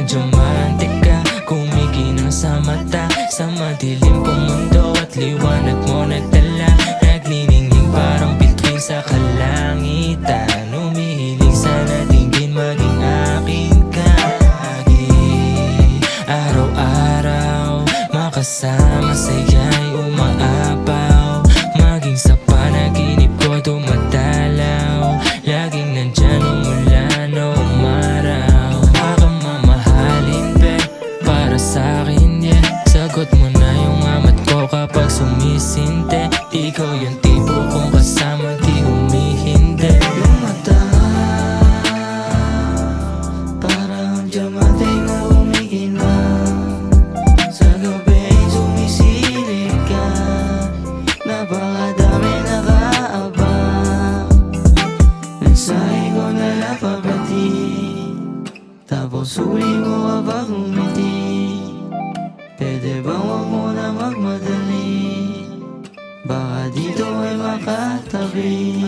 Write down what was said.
diamante ka, kumikinang sa mata. Sa madilim kong mundo at liwanag mo nagdala. Nagniningning parang bituin sa kalangitan. Umihiling sana tingin maging akin ka lagi. Araw-araw makasama sa'yo'y umaapaw. Maging sa panaginip ko dumadalaw. Laging nandyan umulan o umaraw. Baka mamahalin be, para sa'kin yeah. Sagot mo na yung amat ko kapag sumisinte. Ikaw yung tipo kong kasama di humihindi. Yung mata parang diamante na kumikinang. Sa gabi sumisilip ka, napakadami nakaabang. Mensahe ko nalapagati, tapos huli mo kapag umiti. Pwede bang wag mo na magmadali, baka dito ay makatabi.